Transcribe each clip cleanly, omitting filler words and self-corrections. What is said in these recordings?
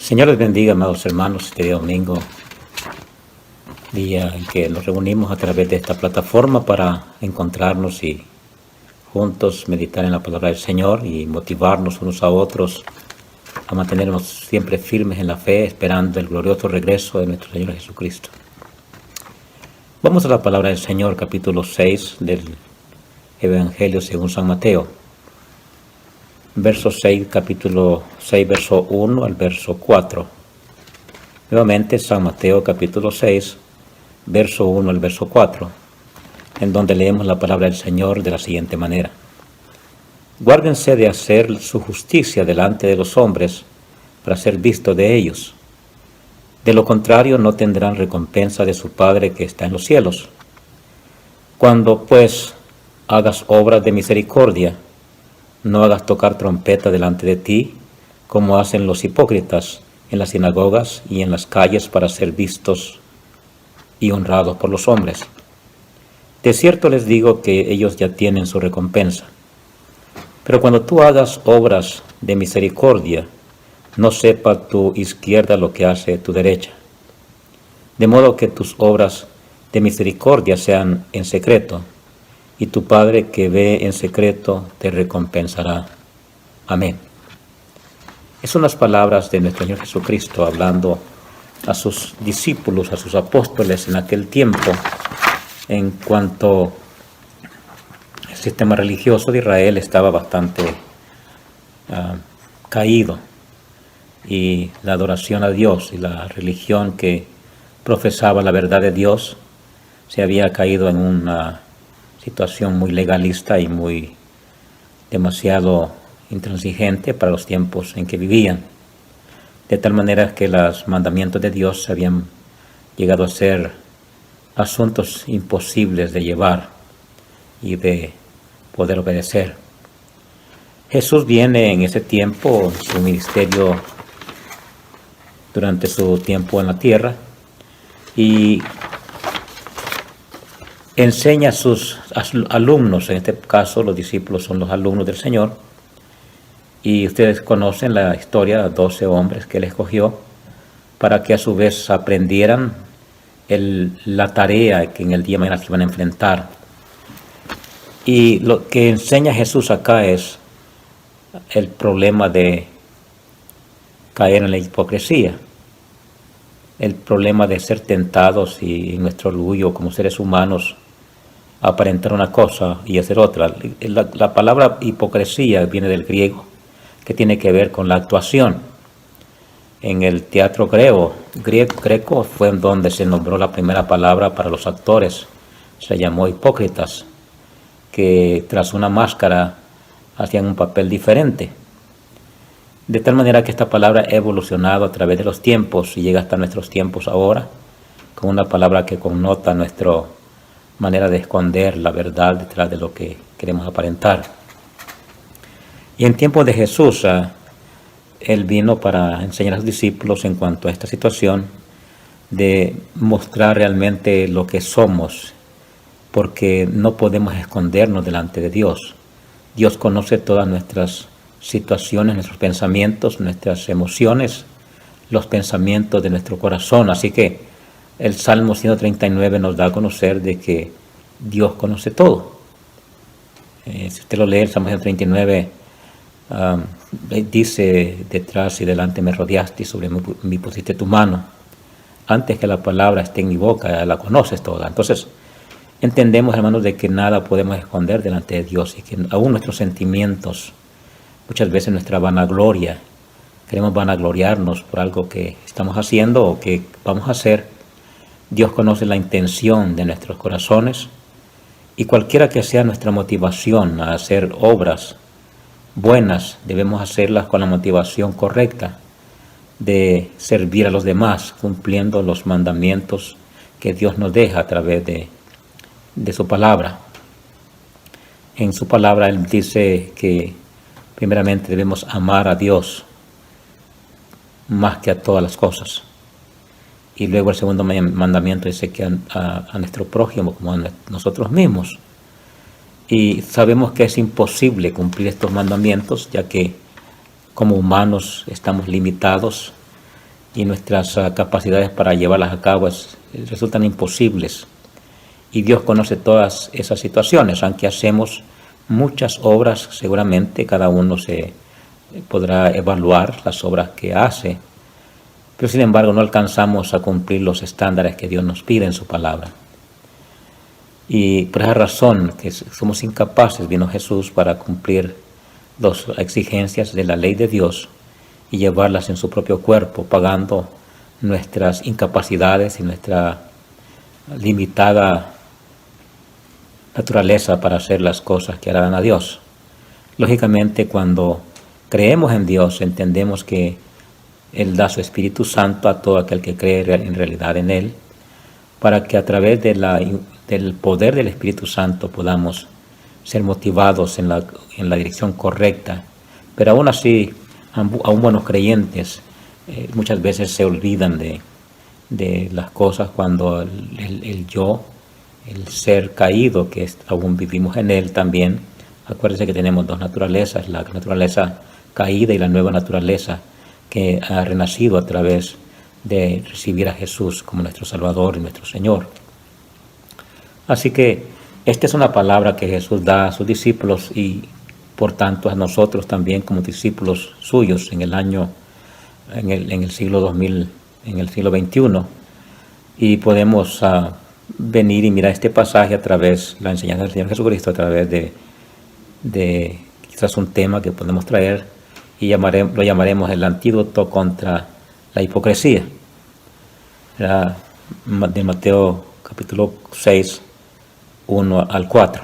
Señor les bendiga, amados hermanos, este día domingo, día en que nos reunimos a través de esta plataforma para encontrarnos y juntos meditar en la palabra del Señor y motivarnos unos a otros a mantenernos siempre firmes en la fe, esperando el glorioso regreso de nuestro Señor Jesucristo. Vamos a la palabra del Señor, capítulo 6 del Evangelio según San Mateo. Verso 6, capítulo 6, verso 1 al verso 4. Nuevamente San Mateo, capítulo 6, verso 1 al verso 4, en donde leemos la palabra del Señor de la siguiente manera. Guárdense de hacer su justicia delante de los hombres para ser visto de ellos. De lo contrario, no tendrán recompensa de su Padre que está en los cielos. Cuando, pues, hagas obras de misericordia, no hagas tocar trompeta delante de ti, como hacen los hipócritas en las sinagogas y en las calles para ser vistos y honrados por los hombres. De cierto les digo que ellos ya tienen su recompensa. Pero cuando tú hagas obras de misericordia, no sepa tu izquierda lo que hace tu derecha. De modo que tus obras de misericordia sean en secreto, y tu Padre que ve en secreto te recompensará. Amén. Esas son las palabras de nuestro Señor Jesucristo hablando a sus discípulos, a sus apóstoles en aquel tiempo, en cuanto el sistema religioso de Israel estaba bastante caído, y la adoración a Dios y la religión que profesaba la verdad de Dios se había caído en una situación muy legalista y muy demasiado intransigente para los tiempos en que vivían, de tal manera que los mandamientos de Dios habían llegado a ser asuntos imposibles de llevar y de poder obedecer. Jesús viene en ese tiempo, su ministerio durante su tiempo en la tierra, y enseña a sus alumnos, en este caso los discípulos son los alumnos del Señor, y ustedes conocen la historia de 12 hombres que Él escogió para que a su vez aprendieran la tarea que en el día de mañana se iban a enfrentar. Y lo que enseña Jesús acá es el problema de caer en la hipocresía, el problema de ser tentados y nuestro orgullo como seres humanos aparentar una cosa y hacer otra. La palabra hipocresía viene del griego, que tiene que ver con la actuación. En el teatro greco fue en donde se nombró la primera palabra para los actores. Se llamó hipócritas, que tras una máscara hacían un papel diferente. De tal manera que esta palabra ha evolucionado a través de los tiempos y llega hasta nuestros tiempos ahora, con una palabra que connota nuestra manera de esconder la verdad detrás de lo que queremos aparentar. Y en tiempos de Jesús, Él vino para enseñar a sus discípulos en cuanto a esta situación de mostrar realmente lo que somos, porque no podemos escondernos delante de Dios. Dios conoce todas nuestras situaciones, nuestros pensamientos, nuestras emociones, los pensamientos de nuestro corazón. Así que el Salmo 139 nos da a conocer de que Dios conoce todo. Si usted lo lee, el Salmo 139 dice: detrás y delante me rodeaste y sobre mí pusiste tu mano. Antes que la palabra esté en mi boca, la conoces toda. Entonces, entendemos, hermanos, de que nada podemos esconder delante de Dios y que aún nuestros sentimientos, muchas veces nuestra vanagloria, queremos vanagloriarnos por algo que estamos haciendo o que vamos a hacer. Dios conoce la intención de nuestros corazones, y cualquiera que sea nuestra motivación a hacer obras buenas, debemos hacerlas con la motivación correcta de servir a los demás, cumpliendo los mandamientos que Dios nos deja a través de su palabra. En su palabra Él dice que primeramente debemos amar a Dios más que a todas las cosas. Y luego el segundo mandamiento dice que a nuestro prójimo como a nosotros mismos. Y sabemos que es imposible cumplir estos mandamientos, ya que como humanos estamos limitados y nuestras capacidades para llevarlas a cabo resultan imposibles. Y Dios conoce todas esas situaciones, aunque hacemos muchas obras, seguramente cada uno se podrá evaluar las obras que hace, pero sin embargo no alcanzamos a cumplir los estándares que Dios nos pide en su palabra. Y por esa razón que somos incapaces, vino Jesús para cumplir las exigencias de la ley de Dios y llevarlas en su propio cuerpo, pagando nuestras incapacidades y nuestra limitada naturaleza para hacer las cosas que agradan a Dios. Lógicamente, cuando creemos en Dios, entendemos que Él da su Espíritu Santo a todo aquel que cree en realidad en Él, para que a través del poder del Espíritu Santo podamos ser motivados en la dirección correcta. Pero aún así, aún buenos creyentes muchas veces se olvidan de las cosas cuando el yo, el ser caído, que aún vivimos en él también. Acuérdense que tenemos dos naturalezas, la naturaleza caída y la nueva naturaleza que ha renacido a través de recibir a Jesús como nuestro Salvador y nuestro Señor. Así que esta es una palabra que Jesús da a sus discípulos y por tanto a nosotros también como discípulos suyos en el siglo 2000, en el siglo XXI. Y podemos venir y mirar este pasaje a través de la enseñanza del Señor Jesucristo, a través de quizás un tema que podemos traer y lo llamaremos el antídoto contra la hipocresía. Era de Mateo capítulo 6, 1 al 4.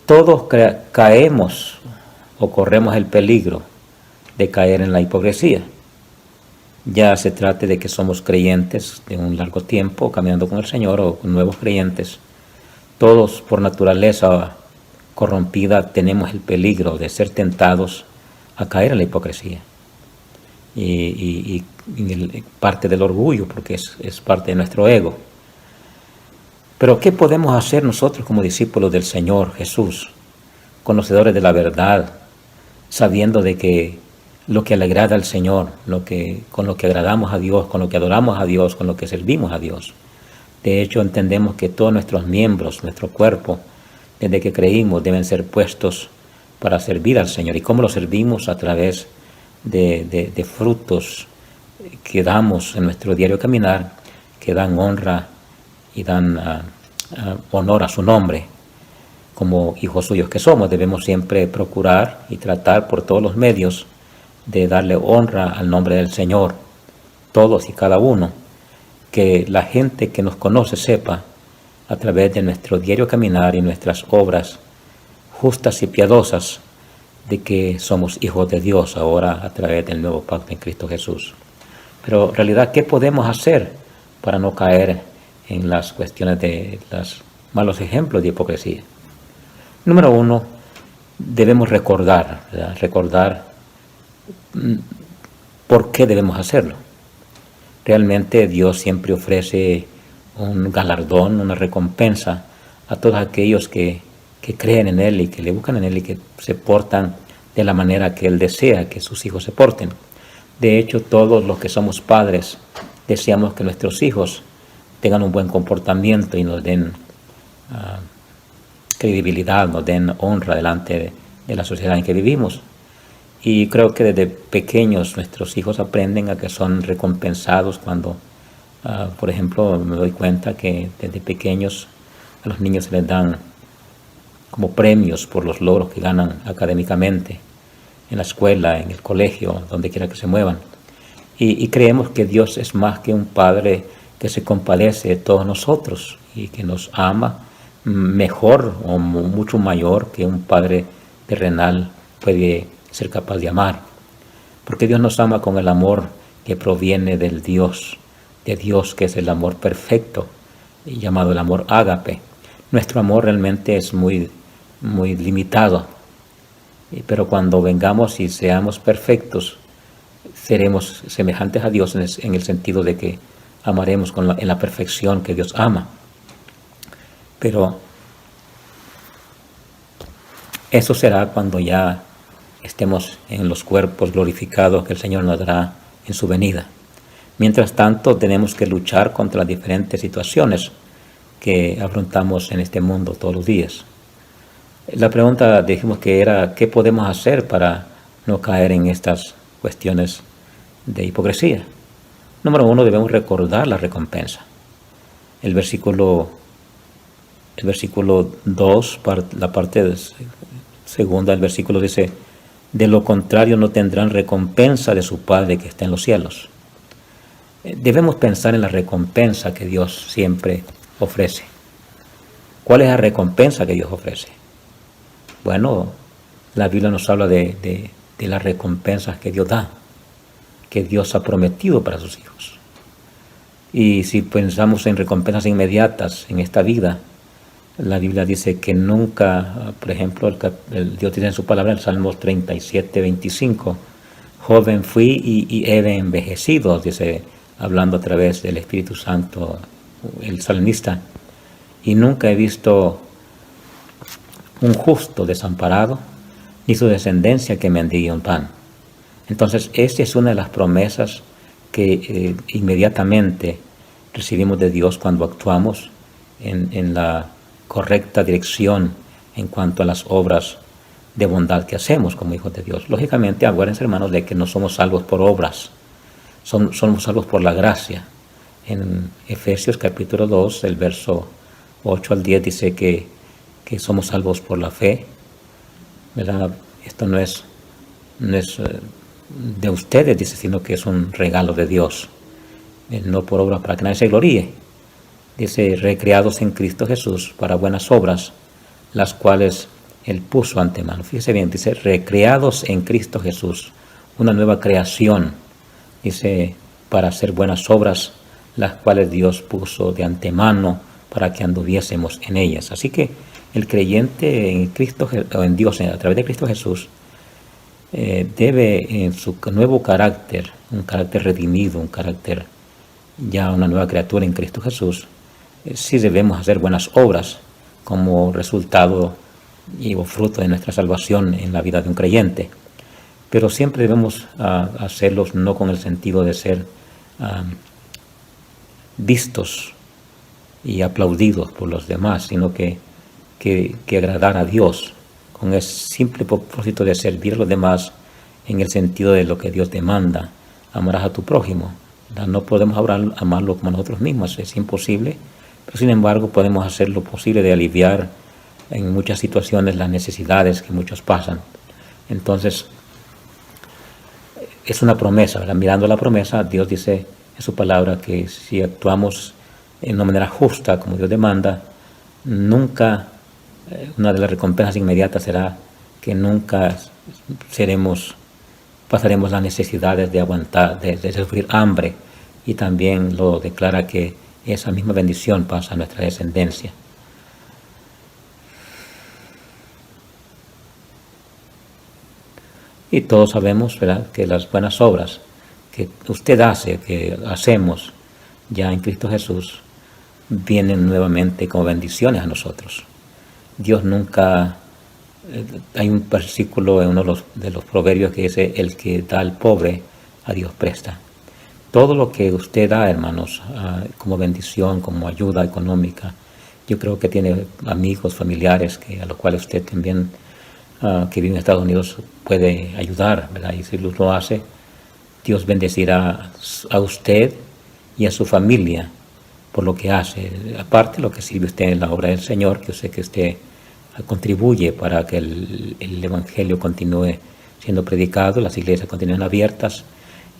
Todos caemos o corremos el peligro de caer en la hipocresía. Ya se trate de que somos creyentes de un largo tiempo, caminando con el Señor, o con nuevos creyentes. Todos por naturaleza corrompida tenemos el peligro de ser tentados a caer en la hipocresía. Y parte del orgullo, porque es parte de nuestro ego. Pero ¿qué podemos hacer nosotros como discípulos del Señor Jesús, conocedores de la verdad, sabiendo de que lo que le agrada al Señor, con lo que agradamos a Dios, con lo que adoramos a Dios, con lo que servimos a Dios? De hecho, entendemos que todos nuestros miembros, nuestro cuerpo, desde que creímos, deben ser puestos para servir al Señor. ¿Y cómo lo servimos? A través de frutos que damos en nuestro diario caminar, que dan honra y dan honor a su nombre. Como hijos suyos que somos, debemos siempre procurar y tratar por todos los medios de darle honra al nombre del Señor, todos y cada uno, que la gente que nos conoce sepa a través de nuestro diario caminar y nuestras obras justas y piadosas de que somos hijos de Dios ahora a través del nuevo pacto en Cristo Jesús. Pero en realidad, ¿qué podemos hacer para no caer en las cuestiones de los malos ejemplos de hipocresía? Número uno, debemos recordar por qué debemos hacerlo. Realmente Dios siempre ofrece un galardón, una recompensa a todos aquellos que creen en Él y que le buscan en Él y que se portan de la manera que Él desea que sus hijos se porten. De hecho, todos los que somos padres deseamos que nuestros hijos tengan un buen comportamiento y nos den credibilidad, nos den honra delante de la sociedad en que vivimos. Y creo que desde pequeños nuestros hijos aprenden a que son recompensados cuando, por ejemplo, me doy cuenta que desde pequeños a los niños se les dan como premios por los logros que ganan académicamente en la escuela, en el colegio, donde quiera que se muevan. Y creemos que Dios es más que un Padre que se compadece de todos nosotros y que nos ama mejor o mucho mayor que un Padre terrenal puede ser capaz de amar. Porque Dios nos ama con el amor que proviene del Dios, de Dios que es el amor perfecto, llamado el amor ágape. Nuestro amor realmente es muy limitado, pero cuando vengamos y seamos perfectos, seremos semejantes a Dios en el sentido de que amaremos en la perfección que Dios ama. Pero eso será cuando ya estemos en los cuerpos glorificados que el Señor nos dará en su venida. Mientras tanto, tenemos que luchar contra las diferentes situaciones que afrontamos en este mundo todos los días. La pregunta dijimos que era, ¿qué podemos hacer para no caer en estas cuestiones de hipocresía? Número 1, debemos recordar la recompensa. El versículo 2, la parte segunda del versículo dice, de lo contrario no tendrán recompensa de su Padre que está en los cielos. Debemos pensar en la recompensa que Dios siempre ofrece. ¿Cuál es la recompensa que Dios ofrece? Bueno, la Biblia nos habla de las recompensas que Dios da, que Dios ha prometido para sus hijos. Y si pensamos en recompensas inmediatas en esta vida, la Biblia dice que nunca, por ejemplo, Dios dice en su palabra, en Salmos 37, 25, joven fui y he envejecido, dice, hablando a través del Espíritu Santo, el salmista, y nunca he visto un justo desamparado, ni su descendencia que mendigue un pan. Entonces, esta es una de las promesas que inmediatamente recibimos de Dios cuando actuamos en la correcta dirección en cuanto a las obras de bondad que hacemos como hijos de Dios. Lógicamente, acuérdense, hermanos, de que no somos salvos por obras, somos salvos por la gracia. En Efesios capítulo 2, el verso 8 al 10 dice que somos salvos por la fe, ¿verdad? Esto no es de ustedes, dice, sino que es un regalo de Dios, no por obras para que nadie se gloríe. Dice, recreados en Cristo Jesús para buenas obras, las cuales Él puso antemano. Fíjese bien, dice, recreados en Cristo Jesús, una nueva creación, dice, para hacer buenas obras, las cuales Dios puso de antemano para que anduviésemos en ellas. Así que el creyente en Cristo o en Dios a través de Cristo Jesús debe en su nuevo carácter, un carácter redimido, un carácter ya una nueva criatura en Cristo Jesús, sí debemos hacer buenas obras como resultado o fruto de nuestra salvación en la vida de un creyente. Pero siempre debemos hacerlos no con el sentido de ser vistos y aplaudidos por los demás, sino que agradar a Dios con el simple propósito de servir a los demás en el sentido de lo que Dios demanda. Amarás a tu prójimo. No podemos amarlo como nosotros mismos, es imposible, pero sin embargo podemos hacer lo posible de aliviar en muchas situaciones las necesidades que muchos pasan. Entonces, es una promesa, ¿verdad? Mirando la promesa, Dios dice en su palabra que si actuamos en una manera justa, como Dios demanda, nunca, una de las recompensas inmediatas será que nunca pasaremos las necesidades de aguantar, de sufrir hambre, y también lo declara que esa misma bendición pasa a nuestra descendencia. Y todos sabemos, ¿verdad?, que las buenas obras que usted hace, que hacemos ya en Cristo Jesús, vienen nuevamente como bendiciones a nosotros. Dios nunca... hay un versículo en uno de los proverbios que dice, el que da al pobre, a Dios presta. Todo lo que usted da, hermanos, como bendición, como ayuda económica, yo creo que tiene amigos, familiares a los cuales usted también, que vive en Estados Unidos, puede ayudar, ¿verdad? Y si lo hace, Dios bendecirá a usted y a su familia por lo que hace. Aparte, lo que sirve usted en la obra del Señor, que yo sé que usted contribuye para que el Evangelio continúe siendo predicado, las iglesias continúen abiertas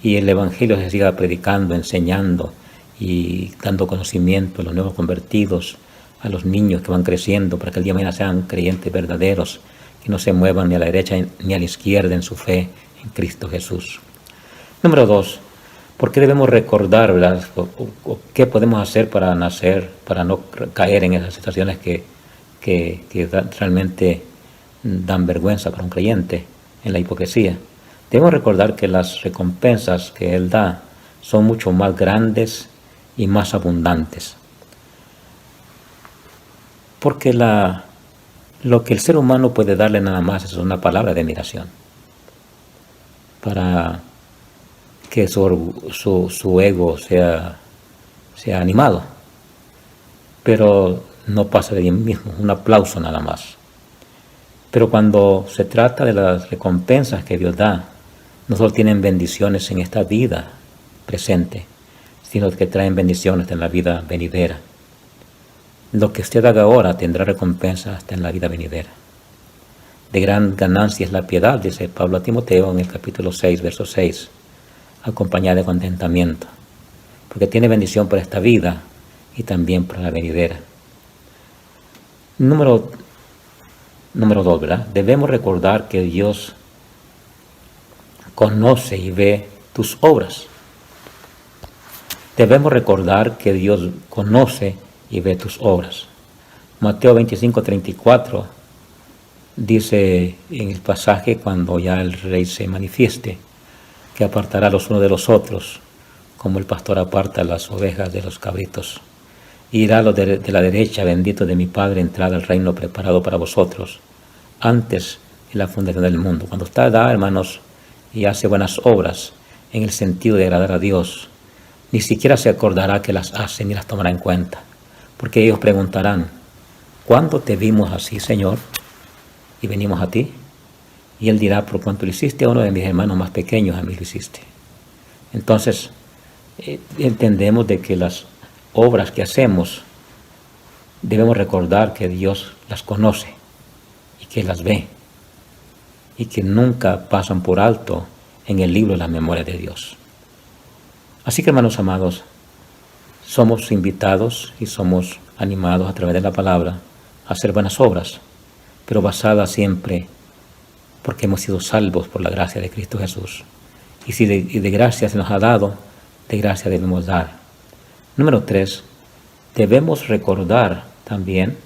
y el Evangelio se siga predicando, enseñando y dando conocimiento a los nuevos convertidos, a los niños que van creciendo, para que el día de mañana sean creyentes verdaderos, que no se muevan ni a la derecha ni a la izquierda en su fe en Cristo Jesús. Número 2, ¿por qué debemos recordar, ¿verdad?, o qué podemos hacer para no caer en esas situaciones que realmente dan vergüenza para un creyente en la hipocresía? Debemos recordar que las recompensas que Él da son mucho más grandes y más abundantes. Porque lo que el ser humano puede darle nada más es una palabra de admiración. Para que su ego sea animado, pero no pasa de bien mismo, un aplauso nada más. Pero cuando se trata de las recompensas que Dios da, no solo tienen bendiciones en esta vida presente, sino que traen bendiciones en la vida venidera. Lo que usted haga ahora tendrá recompensa hasta en la vida venidera. De gran ganancia es la piedad, dice Pablo a Timoteo en el capítulo 6, verso 6, acompañada de contentamiento, porque tiene bendición para esta vida y también para la venidera. Número 2, ¿verdad? Debemos recordar que Dios conoce y ve tus obras. Debemos recordar que Dios conoce y ve tus obras. Mateo 25:34 dice en el pasaje, cuando ya el Rey se manifieste, que apartará los unos de los otros, como el pastor aparta las ovejas de los cabritos. Irá a los de la derecha, bendito de mi Padre, entrad al reino preparado para vosotros, antes de la fundación del mundo. Cuando usted da, hermanos, y hace buenas obras, en el sentido de agradar a Dios, ni siquiera se acordará que las hace ni las tomará en cuenta, porque ellos preguntarán, ¿cuándo te vimos así, Señor, y venimos a ti? Y Él dirá, por cuanto lo hiciste a uno de mis hermanos más pequeños, a mí lo hiciste. Entonces, entendemos de que las obras que hacemos, debemos recordar que Dios las conoce y que las ve y que nunca pasan por alto en el libro de la memoria de Dios. Así que, hermanos amados, somos invitados y somos animados a través de la palabra a hacer buenas obras, pero basadas siempre porque hemos sido salvos por la gracia de Cristo Jesús. Y si de gracia se nos ha dado, de gracia debemos dar. Número 3, debemos recordar también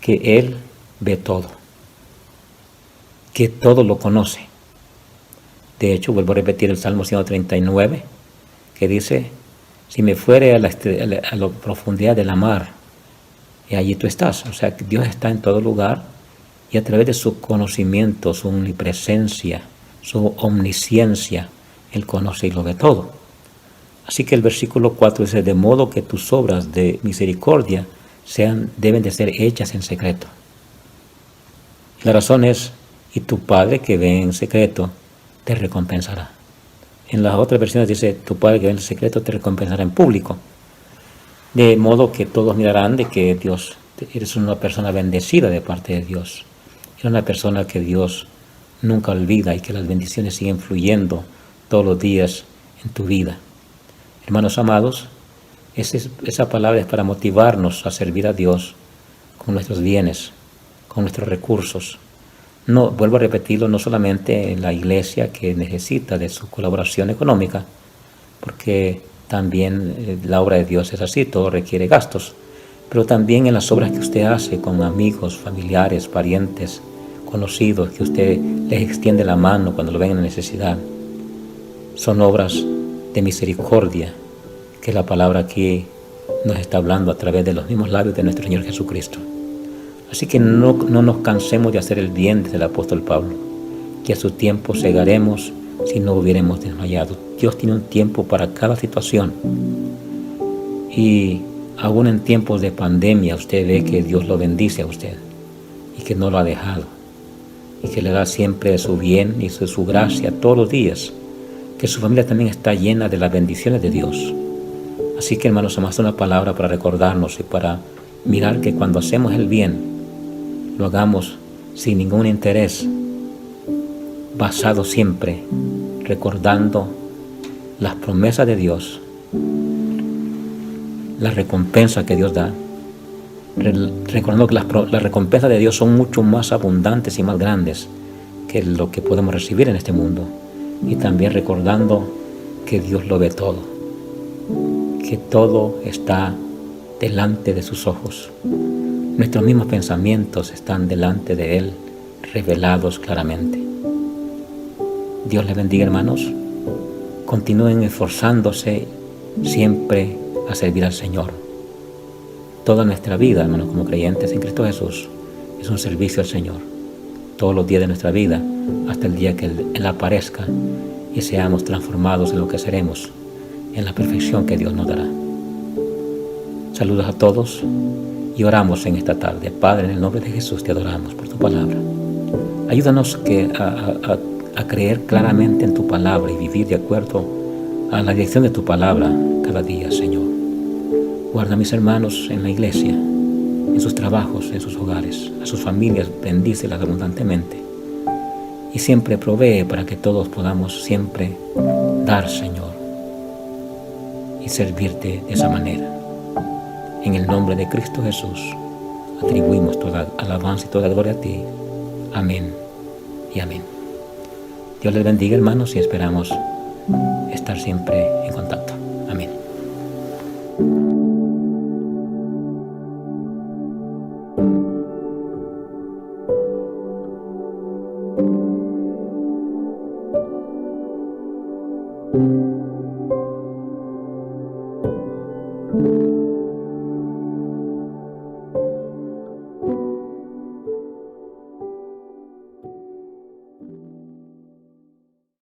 que Él ve todo, que todo lo conoce. De hecho, vuelvo a repetir el Salmo 139, que dice, si me fuere a la profundidad de la mar, y allí tú estás. O sea, que Dios está en todo lugar y a través de su conocimiento, su omnipresencia, su omnisciencia, Él conoce y lo ve todo. Así que el versículo 4 dice, de modo que tus obras de misericordia deben de ser hechas en secreto. Y la razón es, y tu Padre que ve en secreto te recompensará. En las otras versiones dice, tu Padre que ve en secreto te recompensará en público. De modo que todos mirarán de que Dios, eres una persona bendecida de parte de Dios. Eres una persona que Dios nunca olvida y que las bendiciones siguen fluyendo todos los días en tu vida. Hermanos amados, esa palabra es para motivarnos a servir a Dios con nuestros bienes, con nuestros recursos. No, vuelvo a repetirlo, no solamente en la iglesia que necesita de su colaboración económica, porque también la obra de Dios es así, todo requiere gastos, pero también en las obras que usted hace con amigos, familiares, parientes, conocidos, que usted les extiende la mano cuando lo ven en necesidad. Son obras de misericordia que la palabra aquí nos está hablando a través de los mismos labios de nuestro Señor Jesucristo. Así que no nos cansemos de hacer el bien, dice el apóstol Pablo, que a su tiempo segaremos si no hubiéramos desmayado. Dios tiene un tiempo para cada situación. Y aún en tiempos de pandemia usted ve que Dios lo bendice a usted y que no lo ha dejado y que le da siempre su bien y su gracia todos los días, que su familia también está llena de las bendiciones de Dios. Así que, hermanos, amados, una palabra para recordarnos y para mirar que cuando hacemos el bien lo hagamos sin ningún interés, basado siempre recordando las promesas de Dios, la recompensa que Dios da, recordando que las recompensas de Dios son mucho más abundantes y más grandes que lo que podemos recibir en este mundo, y también recordando que Dios lo ve todo, que todo está delante de sus ojos. Nuestros mismos pensamientos están delante de Él, revelados claramente. Dios les bendiga, hermanos. Continúen esforzándose siempre a servir al Señor. Toda nuestra vida, hermanos, como creyentes en Cristo Jesús, es un servicio al Señor. Todos los días de nuestra vida, hasta el día que Él aparezca y seamos transformados en lo que seremos, en la perfección que Dios nos dará. Saludos a todos y oramos en esta tarde. Padre, en el nombre de Jesús te adoramos por tu palabra. Ayúdanos a creer claramente en tu palabra y vivir de acuerdo a la dirección de tu palabra cada día, Señor. Guarda a mis hermanos en la iglesia, en sus trabajos, en sus hogares, a sus familias, bendícelas abundantemente. Y siempre provee para que todos podamos siempre dar, Señor, y servirte de esa manera. En el nombre de Cristo Jesús, atribuimos toda alabanza y toda gloria a ti. Amén y amén. Dios les bendiga, hermanos, y esperamos estar siempre en contacto.